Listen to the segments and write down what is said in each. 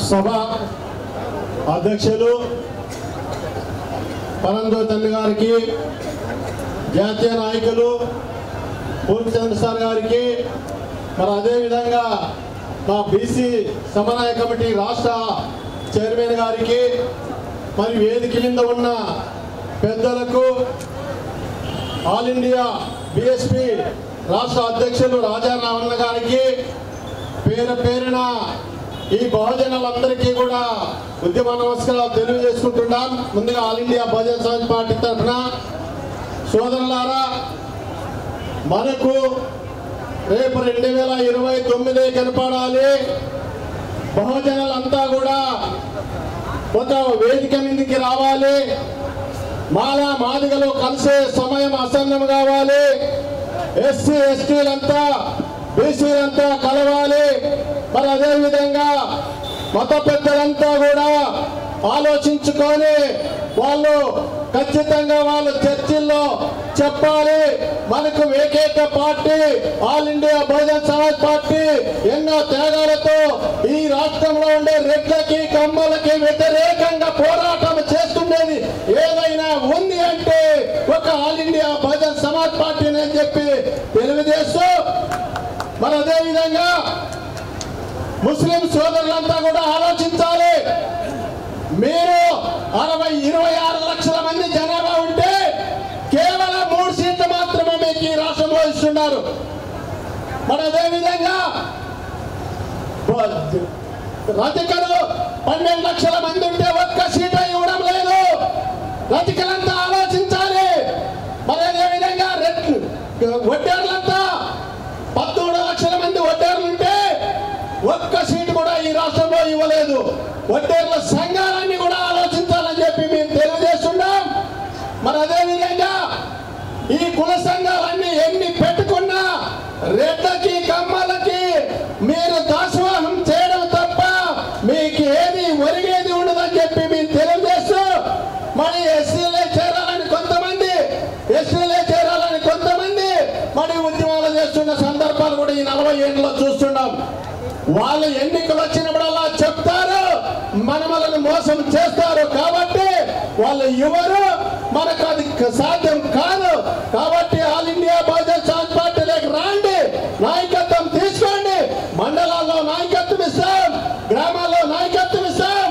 సభ అధ్యక్షులు పరంజ్యోతి గారికి, జాతీయ నాయకులు పూర్ణచంద్ర సార్ గారికి, మరి అదేవిధంగా మా బీసీ సమన్వయ కమిటీ రాష్ట్ర చైర్మన్ గారికి, మరి వేదిక మీద ఉన్న పెద్దలకు, ఆల్ ఇండియా బీఎస్పీ రాష్ట్ర అధ్యక్షులు రాజా రావణ గారికి, పేరు పేరున ఈ బహుజనులందరికీ కూడా ఉద్యమ నమస్కారాలు తెలియజేసుకుంటున్నాం. ముందుగా all India Bahujan Samaj party తరఫున సోదరులారా, మనకు రేపు 2029 కనపడాలి. బహుజనులంతా కూడా ఒక వేదిక మీదకి రావాలి. మాలా మాదిగలు కలిసే సమయం ఆసన్నం కావాలి. ఎస్సీ ఎస్టీలంతా బీసీలంతా కలవాలి. మరి అదేవిధంగా మత పెద్దలంతా కూడా ఆలోచించుకొని వాళ్ళు ఖచ్చితంగా వాళ్ళు చర్చిల్లో చెప్పాలి. మనకు ఏకైక party all India Bahujan Samaj party ఎన్నో త్యాగాలతో ఈ రాష్ట్రంలో ఉండే రెడ్లకి కమ్మలకి వ్యతిరేకంగా పోరాటం చేస్తుండేది ఏదైనా ఉంది అంటే ఒక all India Bahujan Samaj party అని చెప్పి తెలియజేస్తూ, మరి అదేవిధంగా ముస్లిం సోదరులంతా కూడా ఆలోచించాలి. మీరు 26 లక్షల మంది జనాభా ఉంటే కేవలం 3 సీట్లు మాత్రమే మీకు ఈ రాష్ట్రంలో ఇస్తున్నారు. మరి అదేవిధంగా రజకులు 12 లక్షల మంది ఉంటే ఒక్క సీటు ఇవ్వడం లేదు. రజకులంతా ఆలోచించాలి. మరి అదేవిధంగా వడ్డేర్లంతా 13 లక్షల మంది వడ్డేర్లు ఉంటే ఒక్క సీటు కూడా ఈ రాష్ట్రంలో ఇవ్వలేదు. వడ్డేర్ల సంఘాలన్నీ కూడా ఆలోచించాలని చెప్పి మేము తెలియజేస్తున్నాం. మరి అదేవిధంగా ఈ కుల సంఘాలన్నీ ఎన్ని పెట్టుకున్నా రెడ్లకి కమ్మలకి మీరు దాసోహం చేయడం తప్ప మీకు ఏది ఒరిగేది ఉండదని చెప్పి మేము తెలియజేస్తూ, మరి ఎస్సీలే చేరాలని కొంతమంది, ఎస్సీలే చేరాలని కొంతమంది మరి ఉద్యమాలు చేస్తున్న సందర్భాలు కూడా ఈ 40 ఏళ్ళలో చూస్తున్నాం. వాళ్ళు ఎన్నికలు వచ్చినప్పుడల్లా చెప్తారు, మనమలను మోసం చేస్తారు. కాబట్టి వాళ్ళు ఎవరు మనకు అది సాధ్యం కాదు. కాబట్టి ఆల్ ఇండియా బహుజన సమాజ్ పార్టీలోకి రాండి, నాయకత్వం తీసుకోండి. మండలాల్లో నాయకత్వం ఇస్తాం, గ్రామాల్లో నాయకత్వం ఇస్తాం,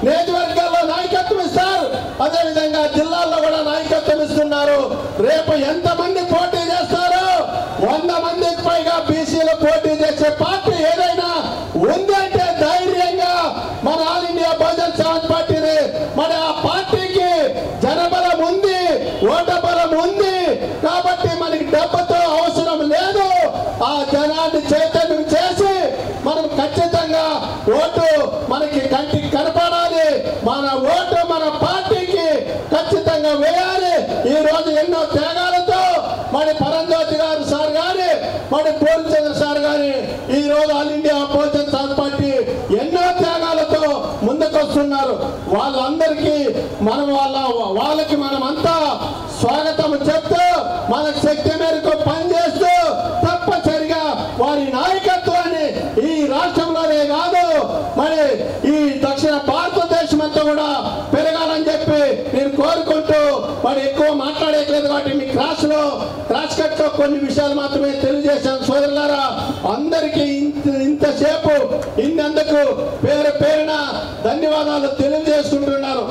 నియోజకవర్గాల్లో నాయకత్వం ఇస్తారు. అదేవిధంగా జిల్లాల్లో కూడా నాయకత్వం ఇస్తున్నారు. రేపు ఎంతమంది పోటీ చేస్తారు? 100 మందికి పైగా బీసీలు పోటీ చేసే పార్టీ ఏదైనా ఉంది అంటే ధైర్యంగా మన ఆల్ ఇండియా బహుజన సమాజ్ పార్టీని, మరి ఆ పార్టీకి జనబలం ఉంది, ఓట బలం ఉంది. కాబట్టి మనకి డబ్బుతో అవసరం లేదు. ఆ జనాన్ని చైతన్యం చేసి మనం ఖచ్చితంగా ఓటు మనకి కంటికి కనపడాలి. మన ఓటు మన పార్టీకి ఖచ్చితంగా వేయాలి. ఈ రోజు ఎన్నో త్యాగాలతో మరి పరంజ్యోతి గారు సార్ గారి, మరి పూర్ణచంద్ర సార్ గారి ఈ రోజు all India Bahujan Samaj party ఎన్నో త్యాగాలతో ముందుకు వస్తున్నారు. వాళ్ళందరికీ వాళ్ళకి మనమంతా స్వాగతం చెప్తూ మన శక్తి మేరకు పనిచేస్తూ తప్పనిసరిగా వారి నాయకత్వాన్ని ఈ రాష్ట్రంలోనే కాదు మరి ఈ దక్షిణ భారతదేశం అంతా కూడా పెరగాలని చెప్పి నేను కోరుకుంటూ, మరి ఎక్కువ మాట్లాడేయలేదు కాబట్టి మీ క్రాస్ కట్ లో కొన్ని విషయాలు మాత్రమే తెలియజేశాను. సోదరులారా, అందరికీ ఇంతసేపు ఇన్నందుకు పేరు పేరున ధన్యవాదాలు తెలియజేసుకుంటున్నారు.